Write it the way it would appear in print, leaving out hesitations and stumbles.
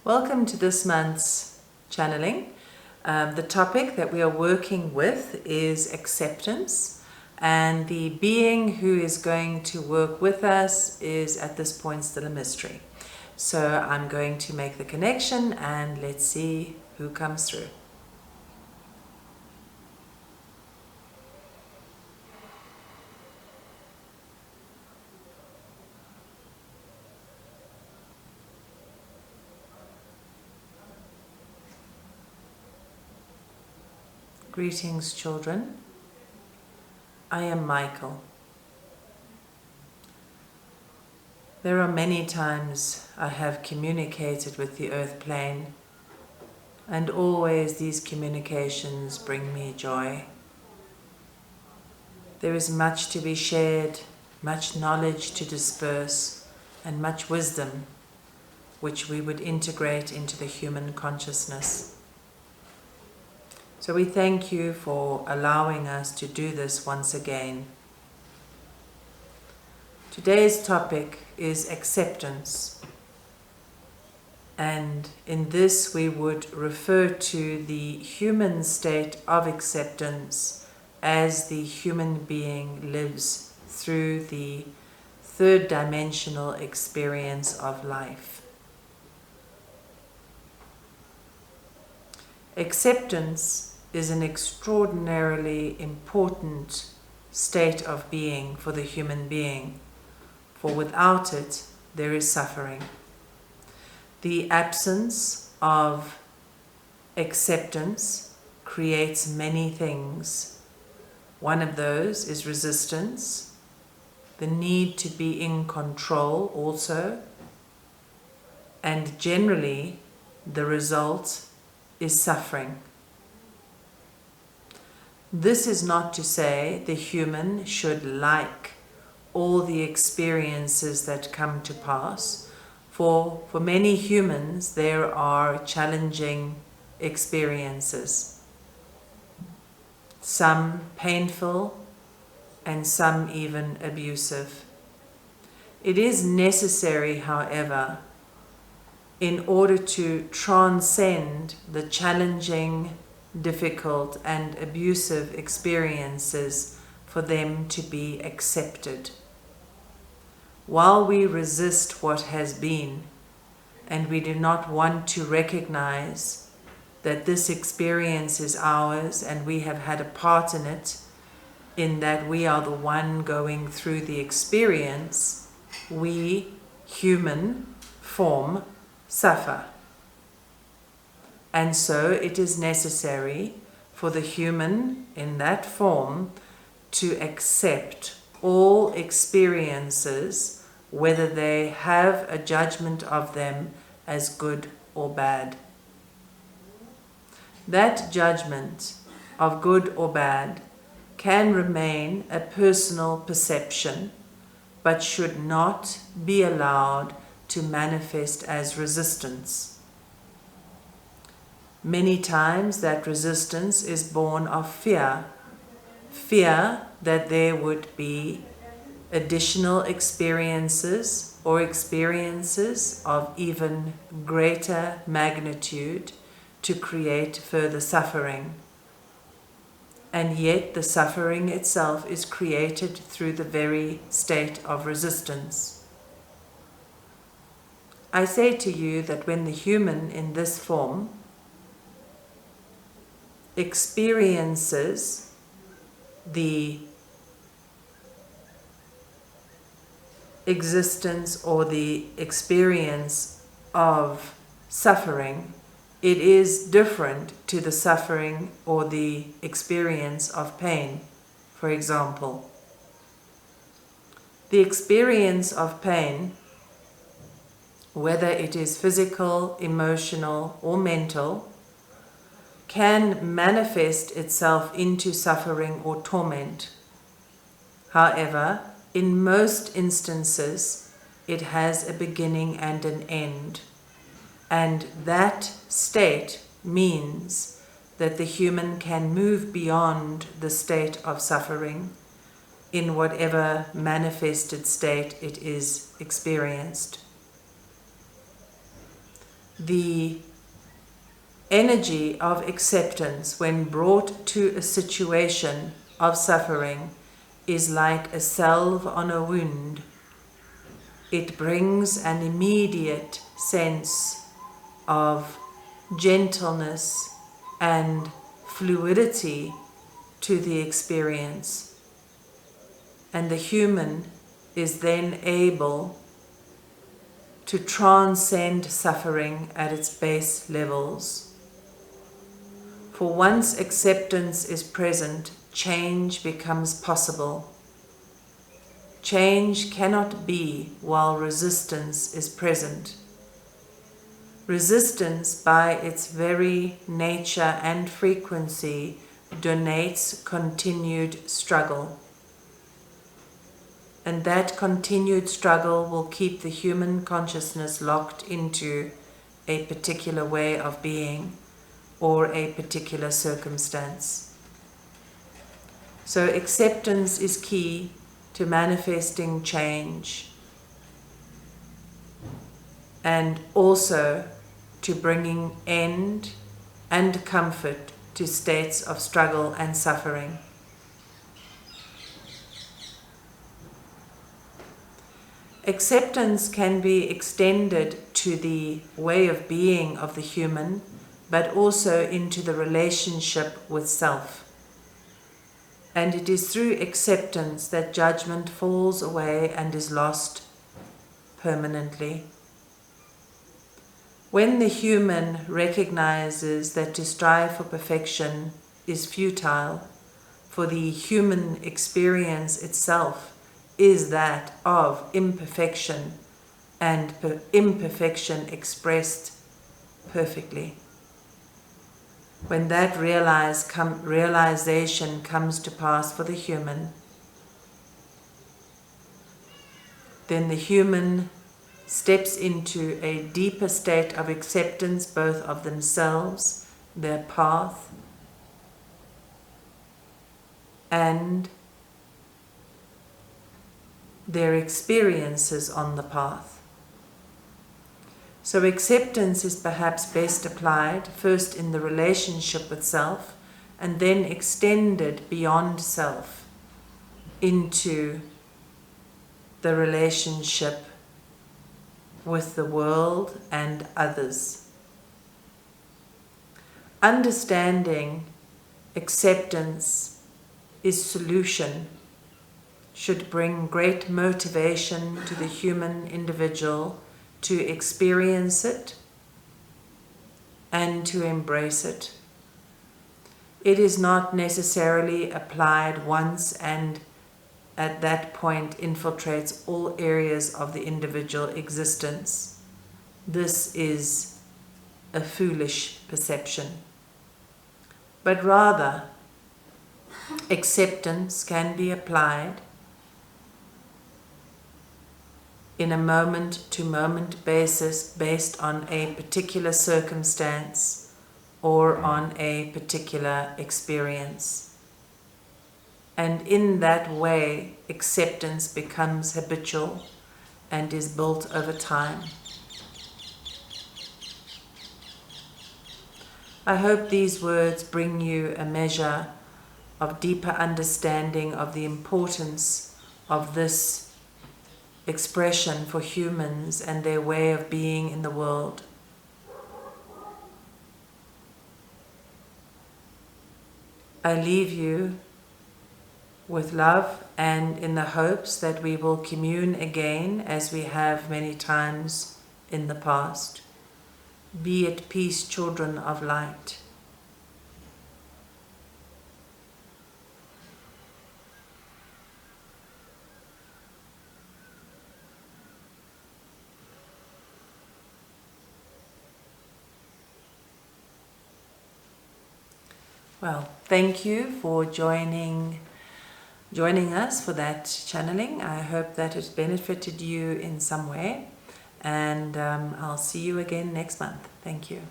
Welcome to this month's channeling. The topic that we are working with is acceptance, and the being who is going to work with us is at this point still a mystery. So I'm going to make the connection and let's see who comes through. Greetings, children. I am Michael. There are many times I have communicated with the earth plane, and always these communications bring me joy. There is much to be shared, much knowledge to disperse, and much wisdom which we would integrate into the human consciousness. So we thank you for allowing us to do this once again. Today's topic is acceptance, and in this we would refer to the human state of acceptance as the human being lives through the third dimensional experience of life. Acceptance is an extraordinarily important state of being for the human being, for without it there is suffering. The absence of acceptance creates many things. One of those is resistance, the need to be in control also, and generally the result is suffering. This is not to say the human should like all the experiences that come to pass. For many humans there are challenging experiences, some painful and some even abusive. It is necessary, however, in order to transcend the challenging, difficult and abusive experiences, for them to be accepted. While we resist what has been, and we do not want to recognize that this experience is ours and we have had a part in it, in that we are the one going through the experience, we, human form, suffer. And so it is necessary for the human in that form to accept all experiences, whether they have a judgment of them as good or bad. That judgment of good or bad can remain a personal perception, but should not be allowed to manifest as resistance. Many times that resistance is born of fear. Fear that there would be additional experiences or experiences of even greater magnitude to create further suffering. And yet the suffering itself is created through the very state of resistance. I say to you that when the human in this form experiences the existence or the experience of suffering, it is different to the suffering or the experience of pain. For example, the experience of pain, whether it is physical, emotional, or mental, can manifest itself into suffering or torment. However, in most instances, it has a beginning and an end. And that state means that the human can move beyond the state of suffering in whatever manifested state it is experienced. the energy of acceptance, when brought to a situation of suffering, is like a salve on a wound. It brings an immediate sense of gentleness and fluidity to the experience, and the human is then able to transcend suffering at its base levels. For once acceptance is present, change becomes possible. Change cannot be while resistance is present. Resistance, by its very nature and frequency, donates continued struggle. And that continued struggle will keep the human consciousness locked into a particular way of being or a particular circumstance. So acceptance is key to manifesting change, and also to bringing end and comfort to states of struggle and suffering. Acceptance can be extended to the way of being of the human, but also into the relationship with self. And it is through acceptance that judgment falls away and is lost permanently. When the human recognizes that to strive for perfection is futile, for the human experience itself is that of imperfection, and imperfection expressed perfectly. When that realization comes to pass for the human, then the human steps into a deeper state of acceptance, both of themselves, their path, and their experiences on the path. So acceptance is perhaps best applied first in the relationship with self, and then extended beyond self into the relationship with the world and others. Understanding acceptance is solution should bring great motivation to the human individual to experience it and to embrace it. It is not necessarily applied once and at that point infiltrates all areas of the individual existence. This is a foolish perception. But rather, acceptance can be applied in a moment-to-moment basis based on a particular circumstance or on a particular experience. And in that way, acceptance becomes habitual and is built over time. I hope these words bring you a measure of deeper understanding of the importance of this expression for humans and their way of being in the world. I leave you with love and in the hopes that we will commune again as we have many times in the past. Be at peace, children of light. Well, thank you for joining us for that channeling. I hope that it benefited you in some way, and I'll see you again next month. Thank you.